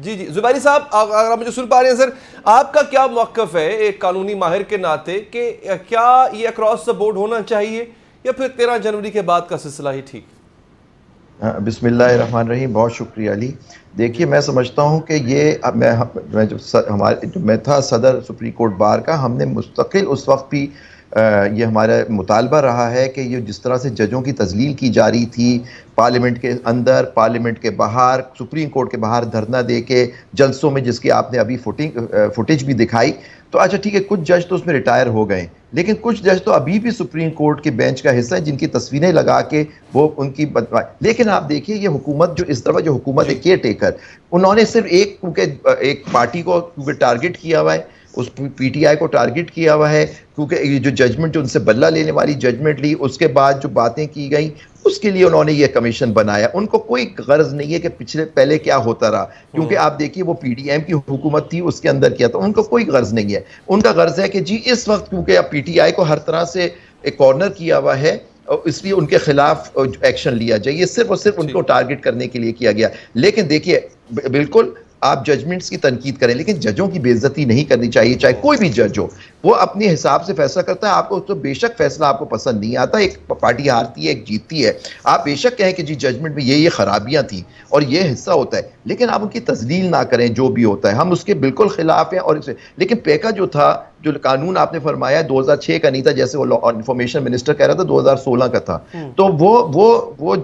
جی جی زبیری صاحب، اگر آپ مجھے سن پا رہے ہیں سر، آپ کا کیا موقف ہے ایک قانونی ماہر کے ناطے کہ کیا یہ اکراس دا بورڈ ہونا چاہیے یا پھر 13 جنوری کے بعد کا سلسلہ ہی ٹھیک؟ بسم اللہ الرحمن الرحیم. بہت شکریہ علی. دیکھیے میں سمجھتا ہوں کہ یہ میں تھا صدر سپریم کورٹ بار کا، ہم نے مستقل اس وقت بھی یہ ہمارا مطالبہ رہا ہے کہ یہ جس طرح سے ججوں کی تذلیل کی جا رہی تھی پارلیمنٹ کے اندر، پارلیمنٹ کے باہر، سپریم کورٹ کے باہر دھرنا دے کے جلسوں میں، جس کی آپ نے ابھی فوٹیج بھی دکھائی، تو اچھا ٹھیک ہے کچھ جج تو اس میں ریٹائر ہو گئے، لیکن کچھ جج تو ابھی بھی سپریم کورٹ کے بینچ کا حصہ ہیں جن کی تصویریں لگا کے وہ ان کی لیکن آپ دیکھیے یہ حکومت جو اس طرح جو حکومت ہے کیئر ٹیکر، انہوں نے صرف ایک پارٹی کو ٹارگٹ کیا ہوا ہے، اس پی ٹی آئی کو ٹارگٹ کیا ہوا ہے، کیونکہ یہ جو ججمنٹ جو ان سے بدلہ لینے والی ججمنٹ لی، اس کے بعد جو باتیں کی گئیں اس کے لیے انہوں نے یہ کمیشن بنایا. ان کو کوئی غرض نہیں ہے کہ پہلے کیا ہوتا رہا، کیونکہ آپ دیکھیے وہ پی ڈی ایم کی حکومت تھی، اس کے اندر کیا تھا، ان کو کوئی غرض نہیں ہے. ان کا غرض ہے کہ جی اس وقت کیونکہ اب پی ٹی آئی کو ہر طرح سے ایک کارنر کیا ہوا ہے، اس لیے ان کے خلاف ایکشن لیا جائے. یہ صرف اور صرف ان کو ٹارگٹ کرنے کے لیے کیا گیا. لیکن دیکھیے بالکل آپ ججمنٹس کی تنقید کریں لیکن ججوں کی بے عزتی نہیں کرنی چاہیے، چاہے کوئی بھی جج ہو، وہ اپنے حساب سے فیصلہ کرتا ہے. آپ کو تو بے شک فیصلہ آپ کو پسند نہیں آتا، ایک پارٹی ہارتی ہے ایک جیتتی ہے، آپ بے شک کہیں کہ جی ججمنٹ میں یہ خرابیاں تھیں اور یہ حصہ ہوتا ہے، لیکن آپ ان کی تذلیل نہ کریں. جو بھی ہوتا ہے ہم اس کے بالکل خلاف ہیں. اور لیکن پیکا جو تھا، جو قانون آپ نے فرمایا 2006 کا نہیں تھا، جیسے وہ انفارمیشن منسٹر کہہ رہا تھا 2016 کا تھا، تو وہ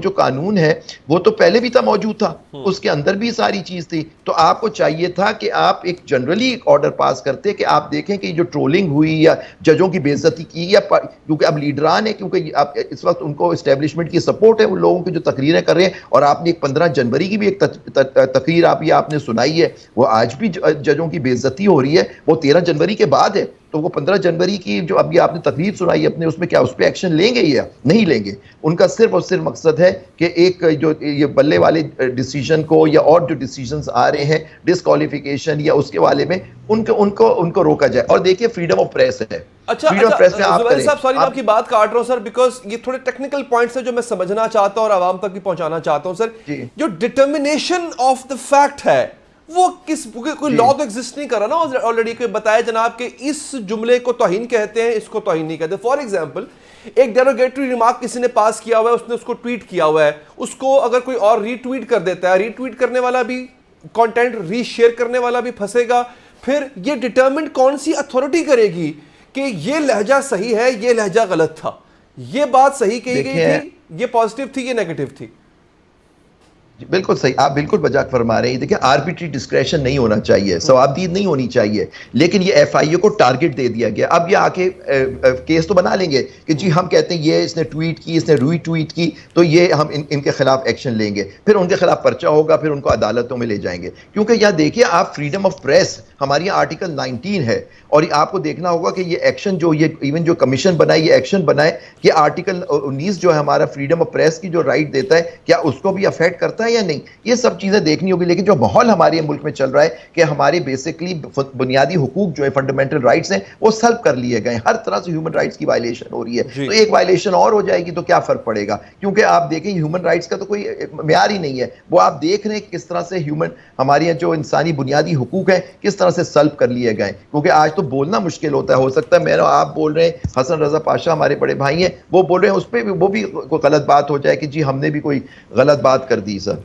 جو قانون ہے وہ تو پہلے بھی تھا، موجود تھا، اس کے اندر بھی ساری چیز تھی. تو آپ کو چاہیے تھا کہ آپ ایک جنرلی آرڈر پاس کرتے کہ آپ دیکھیں کہ جو ٹرولنگ ہوئی یا ججوں کی بے عزتی کی، یا کیونکہ اب لیڈران ہیں، کیونکہ اب اس وقت ان کو اسٹیبلشمنٹ کی سپورٹ ہے، ان لوگوں کی جو تقریریں کر رہے ہیں، اور آپ نے ایک 15 جنوری کی بھی ایک تقریر آپ نے سنائی ہے، وہ آج بھی ججوں کی بے عزتی ہو رہی ہے، وہ 13 جنوری کے بعد ہے. تو وہ 15 جنوری کی جو ابھی آپ نے تقریر سنائی اپنے، اس میں کیا اس پہ ایکشن لیں گے یا نہیں لیں گے؟ ان کا صرف اور صرف مقصد ہے کہ ایک جو یہ بلے والے ڈیسیجن کو یا اور جو ڈیسیجنز آ رہے ہیں ڈسکوالیفیکیشن یا اس کے والے میں ان کو روکا جائے. اور دیکھیے فریڈم آف پریس ہے. اچھا زبیر صاحب سوری میں آپ کی بات کاٹ رہا ہوں سر، بیکاز یہ تھوڑے ٹیکنیکل پوائنٹس ہیں جو میں سمجھنا چاہتا ہوں اور عوام تک بھی پہنچانا چاہتا ہوں سر. جو ڈٹرمنیشن آف دا فیکٹ ہے وہ کوئی لا تو ایگزسٹ نہیں کر رہا نا آلریڈی. کوئی بتایا جناب کہ اس جملے کو توہین کہتے ہیں، اس کو توہین نہیں کہتے. فار ایگزامپل ایک ڈیروگیٹری ریمارک کسی نے پاس کیا ہوا ہے، اس نے اس کو ٹویٹ کیا ہوا ہے، اس کو اگر کوئی اور ری ٹویٹ کر دیتا ہے، ری ٹویٹ کرنے والا بھی کانٹینٹ ری شیئر کرنے والا بھی پھنسے گا. پھر یہ ڈٹرمنٹ کون سی اتھارٹی کرے گی کہ یہ لہجہ صحیح ہے، یہ لہجہ غلط تھا، یہ بات صحیح کہی گئی تھی، یہ پازیٹیو تھی، یہ نیگیٹو تھی؟ بالکل صحیح، آپ بالکل بجا فرما رہے ہیں. دیکھیں آربیٹری ڈسکریشن نہیں ہونا چاہیے، ثوابدید نہیں ہونی چاہیے، لیکن یہ ایف آئی اے کو ٹارگٹ دے دیا گیا. اب یہ آ کے کیس تو بنا لیں گے کہ جی ہم کہتے ہیں یہ اس نے ٹویٹ کی، اس نے ری ٹویٹ کی، تو یہ ہم ان کے خلاف ایکشن لیں گے، پھر ان کے خلاف پرچہ ہوگا، پھر ان کو عدالتوں میں لے جائیں گے. کیونکہ یہاں دیکھیے آپ فریڈم آف پریس ہماری آرٹیکل 19 ہے، اور آپ کو دیکھنا ہوگا کہ یہ ایکشن جو یہ ایون جو کمیشن بنائے، یہ ایکشن بنائے کہ آرٹیکل 19 جو ہے ہمارا فریڈم آف پریس کی جو رائٹ دیتا ہے، کیا اس کو بھی افیکٹ کرتا ہے یا نہیں؟ یہ سب چیزیں دیکھنی ہوگی. لیکن جو ماحول ہمارے ملک میں چل رہا ہے کہ ہمارے بیسکلی بنیادی حقوق جو ہے فنڈامنٹل رائٹس ہیں وہ سلب کر لیے گئے، ہر طرح سے ہیومن رائٹس کی وائلیشن ہو رہی ہے. تو ایک وائلیشن اور ہو جائے گی تو کیا فرق پڑے گا؟ کیونکہ آپ دیکھیں ہیومن رائٹس کا تو کوئی معیار ہی نہیں ہے. وہ آپ دیکھ رہے ہیں کس طرح سے ہمارے جو انسانی بنیادی حقوق ہیں کس طرح سے سلب کر لیے گئے. کیونکہ آج تو بولنا مشکل ہوتا ہے. ہو سکتا ہے میرا آپ بول رہے ہیں، حسن رضا پاشا ہمارے بڑے بھائی ہیں، وہ بول رہے ہیں، اس پہ وہ بھی کوئی غلط بات ہو جائے کہ جی ہم نے بھی کوئی غلط بات کر دی. سر